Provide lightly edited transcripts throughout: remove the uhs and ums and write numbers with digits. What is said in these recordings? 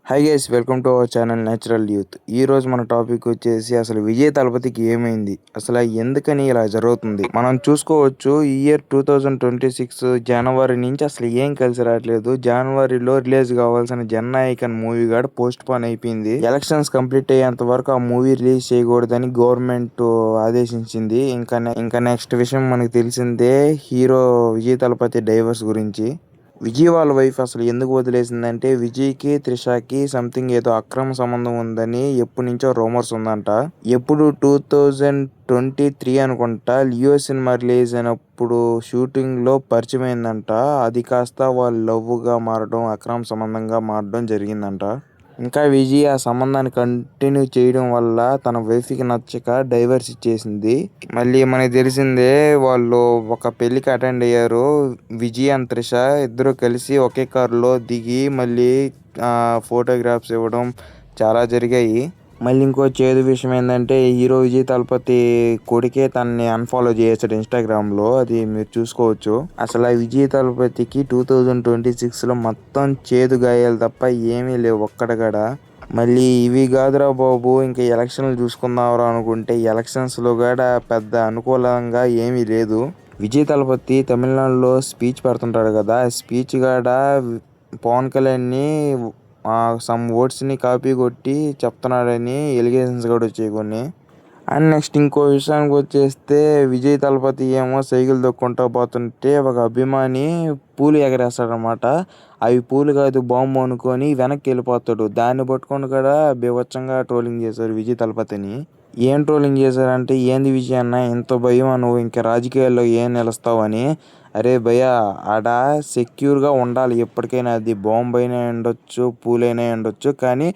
Hi guys, welcome to our channel natural youth. ఈ రోజు మన టాపిక్ వచ్చేసి అసలు విజయ్ తలపతికి ఏమైంది, అసలు ఎందుకని ఇలా జరుగుతుంది. మనం చూసుకోవచ్చు, ఈ ఇయర్ 2026 జనవరి నుంచి అసలు ఏం కలిసి రావట్లేదు. జనవరిలో రిలీజ్ కావాల్సిన జననాయకన్ మూవీ కూడా పోస్ట్ పోన్ అయిపోయింది. ఎలక్షన్స్ కంప్లీట్ అయ్యేంత వరకు ఆ మూవీ రిలీజ్ చేయకూడదని గవర్నమెంట్ ఆదేశించింది. ఇంకా నెక్స్ట్ విషయం మనకు తెలిసిందే, హీరో విజయ్ తలపతి డైవర్స్ గురించి. విజయ్ వాళ్ళ వైఫ్ అసలు ఎందుకు వదిలేసిందంటే, విజయ్కి త్రిషకి సంథింగ్ ఏదో అక్రమ సంబంధం ఉందని ఎప్పటి నుంచో రూమర్స్ ఉందంట. ఎప్పుడు 2023 అనుకుంటా లియో సినిమా రిలీజ్ అయినప్పుడు షూటింగ్ లో పరిచయం అయిందంట. అది కాస్త వాళ్ళు లవ్ గా మారడం, అక్రమ సంబంధంగా మారడం జరిగిందంట. ఇంకా విజయ్ ఆ సంబంధాన్ని కంటిన్యూ చేయడం వల్ల తన వైఫ్కి నచ్చక డైవర్స్ ఇచ్చేసింది. మళ్ళీ మనకి తెలిసిందే, వాళ్ళు ఒక పెళ్లికి అటెండ్ అయ్యారు. విజయ్ అండ్ త్రిష ఇద్దరు కలిసి ఒకే కారులో దిగి మళ్ళీ ఫోటోగ్రాఫ్స్ ఇవ్వడం చాలా జరిగాయి. మళ్ళీ ఇంకో చేదు విషయం ఏంటంటే, హీరో విజయ్ తలపతి కొడుకే తనని అన్ఫాలో చేసాడు ఇన్స్టాగ్రామ్లో. అది మీరు చూసుకోవచ్చు. అసలు ఆ విజయ్ తలపతికి 2026లో మొత్తం చేదు గాయాలు తప్ప ఏమీ లేవు ఒక్కడగడ. మళ్ళీ ఇవి కాదురా బాబు, ఇంకా ఎలక్షన్లు చూసుకుందాంరా అనుకుంటే ఎలక్షన్స్లో కూడా పెద్ద అనుకూలంగా ఏమీ లేదు. విజయ్ తలపతి తమిళనాడులో స్పీచ్ పెడుతుంటాడు కదా, ఆ స్పీచ్ కాడ పవన్ కళ్యాణ్ని సమ్ వర్డ్స్ని కాపీ కొట్టి చెప్తున్నాడని ఎలిగేషన్స్ కూడా వచ్చాయి కొన్ని. అండ్ నెక్స్ట్ ఇంకో విషయానికి వచ్చేస్తే, విజయ్ తలపతి ఏమో సైకిల్ దొక్కుంటా పోతుంటే ఒక అభిమాని పూలు ఎగరేస్తాడనమాట. అవి పూలు కాదు బాంబు అనుకొని వెనక్కి వెళ్ళిపోతాడు. దాన్ని పట్టుకొని కూడా బీభత్సంగా ట్రోలింగ్ చేశారు విజయ్ తలపతిని. ఏం ట్రోలింగ్ చేశారంటే, ఏంది విజయ్ అన్న ఇంత భయం, నువ్వు ఇంకా రాజకీయాల్లో ఏం నిలుస్తావు అని. అరే భయ్య, ఆడ సెక్యూర్గా ఉండాలి ఎప్పటికైనా. అది బాంబు అయినా ఉండొచ్చు, పూలైనా ఉండొచ్చు, కానీ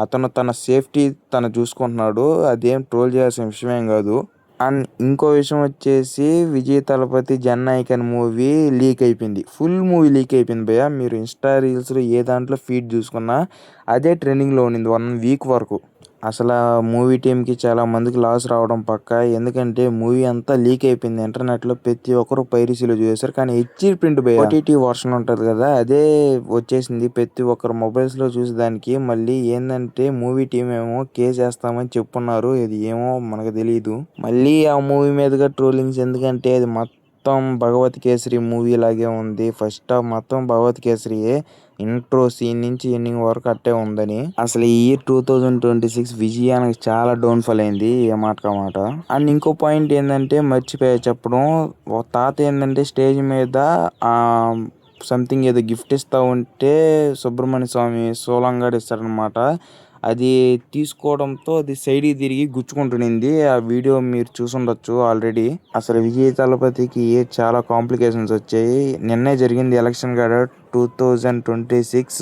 అతను తన సేఫ్టీ తను చూసుకుంటున్నాడు. అదేం ట్రోల్ చేయాల్సిన విషయమేం కాదు. అండ్ ఇంకో విషయం వచ్చేసి, విజయ్ తలపతి జననాయకన్ మూవీ లీక్ అయిపోయింది. ఫుల్ మూవీ లీక్ అయిపోయింది భయ్య. మీరు ఇన్స్టా రీల్స్లో ఏ దాంట్లో ఫీడ్ చూసుకున్నా అదే ట్రెండింగ్లో ఉండింది 1 వీక్ వరకు. అసలు ఆ మూవీ టీంకి చాలా మందికి లాస్ రావడం పక్క. ఎందుకంటే మూవీ అంతా లీక్ అయిపోయింది ఇంటర్నెట్లో. ప్రతి ఒక్కరు పైరసీలో చూసేశారు. కానీ హెచ్డి ప్రింట్ ఓటీటీ వర్షన్ ఉంటుంది కదా, అదే వచ్చేసింది ప్రతి ఒక్కరు మొబైల్స్లో చూసేదానికి. మళ్ళీ ఏంటంటే మూవీ టీం ఏమో కేసు వేస్తామని చెప్పున్నారు. ఇది ఏమో మనకు తెలియదు. మళ్ళీ ఆ మూవీ మీదుగా ట్రోలింగ్స్ ఎందుకంటే, అది మొత్తం భగవత్ కేసరి మూవీ లాగే ఉంది. ఫస్ట్ హాఫ్ మొత్తం భగవత్ కేసరియే, ఇంట్రో సీన్ నుంచి ఎండింగ్ వరకు అట్టే ఉందని. అసలు ఈ 2026 విజయానికి చాలా డౌన్ఫాల్ అయింది, ఏ మాట మాట. అండ్ ఇంకో పాయింట్ ఏంటంటే మర్చిపోయా చెప్పడం, ఒక తాత ఏంటంటే స్టేజ్ మీద సంథింగ్ ఏదో గిఫ్ట్ ఇస్తూ ఉంటే సుబ్రహ్మణ్య స్వామి సోలంగాడు ఇస్తాడనమాట. అది తీసుకోవడంతో అది సైడ్కి తిరిగి గుచ్చుకుంటునింది. ఆ వీడియో మీరు చూసుండొచ్చు ఆల్రెడీ. అసలు విజయ్ తలపతికి చాలా కాంప్లికేషన్స్ వచ్చాయి. నిన్నే జరిగింది ఎలక్షన్ కాడ 2026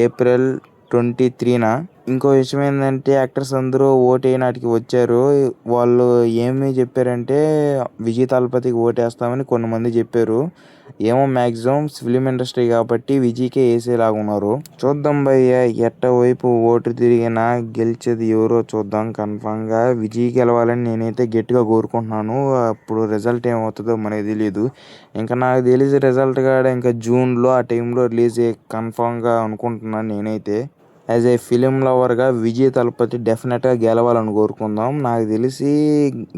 ఏప్రిల్ 23న. ఇంకో విషయం ఏంటంటే, యాక్టర్స్ అందరూ ఓటేయనాటికి వచ్చారు. వాళ్ళు ఏమి చెప్పారంటే, విజయ్ తలపతికి ఓటేస్తామని కొంతమంది చెప్పారు. ఏమో మ్యాక్సిమం ఫిలిం ఇండస్ట్రీ కాబట్టి విజయ్కే వేసేలాగా ఉన్నారు. చూద్దాం భయ్య, ఎట్ట వైపు ఓటు తిరిగినా గెలిచేది ఎవరో చూద్దాం. కన్ఫామ్గా విజయ్ గెలవాలని నేనైతే గట్టిగా కోరుకుంటున్నాను. అప్పుడు రిజల్ట్ ఏమవుతుందో మనకి తెలియదు. ఇంకా నాకు తెలిసి రిజల్ట్ కాడ ఇంకా జూన్లో ఆ టైంలో రిలీజ్ కన్ఫామ్గా అనుకుంటున్నాను నేనైతే. యాజ్ ఏ ఫిలిం లవర్గా విజయ్ తలపతి డెఫినెట్గా గెలవాలని కోరుకుందాం. నాకు తెలిసి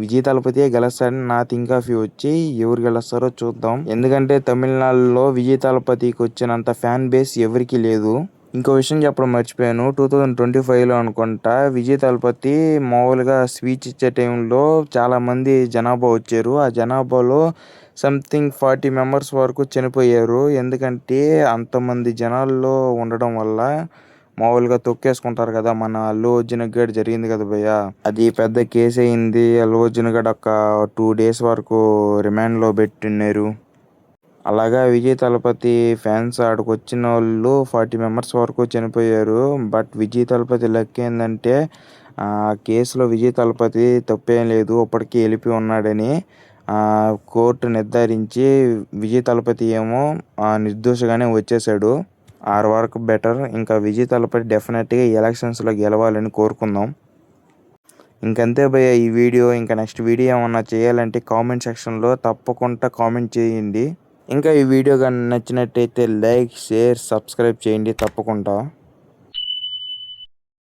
విజయ్ తలపతియే గెలుస్తాడని నా థింక్ ఆఫ్ వ్యూ వచ్చి, ఎవరు గెలుస్తారో చూద్దాం. ఎందుకంటే తమిళనాడులో విజయ్ తలపతికి వచ్చినంత ఫ్యాన్ బేస్ ఎవరికీ లేదు. ఇంకో విషయం చెప్పడం మర్చిపోయాను, 2025లో అనుకుంటా విజయ్ తలపతి మామూలుగా స్పీచ్ ఇచ్చే టైంలో చాలామంది జనాభా వచ్చారు. ఆ జనాభాలో సంథింగ్ 40 మెంబర్స్ వరకు చనిపోయారు. ఎందుకంటే అంతమంది జనాల్లో ఉండడం వల్ల మామూలుగా తొక్కేసుకుంటారు కదా. మన అల్లు అర్జున్ గడ్ జరిగింది కదా భయ్య, అది పెద్ద కేసు అయింది. అల్లు అర్జున్ గడ్ ఒక 2 days వరకు రిమాండ్లో పెట్టిన్నారు. అలాగా విజయ్ తలపతి ఫ్యాన్స్ ఆడికి వచ్చిన వాళ్ళు 40 మెంబర్స్ వరకు చనిపోయారు. బట్ విజయ్ తలపతి లక్ ఏంటంటే, ఆ కేసులో విజయ్ తలపతి తప్పేం లేదు, ఇప్పటికీ వెళ్ళిపోయి ఉన్నాడని కోర్టు నిర్ధారించి విజయ్ తలపతి ఏమో నిర్దోషిగానే వచ్చేసాడు. ఆరు వరకు బెటర్. ఇంకా విజయ్ తలపతి డెఫినెట్గా ఎలక్షన్స్లో గెలవాలని కోరుకుందాం. ఇంకంతే భయ్య ఈ వీడియో. ఇంకా నెక్స్ట్ వీడియో ఏమన్నా చేయాలంటే కామెంట్ సెక్షన్లో తప్పకుండా కామెంట్ చేయండి. ఇంకా ఈ వీడియో కానీ నచ్చినట్టయితే లైక్, షేర్, సబ్స్క్రైబ్ చేయండి తప్పకుండా.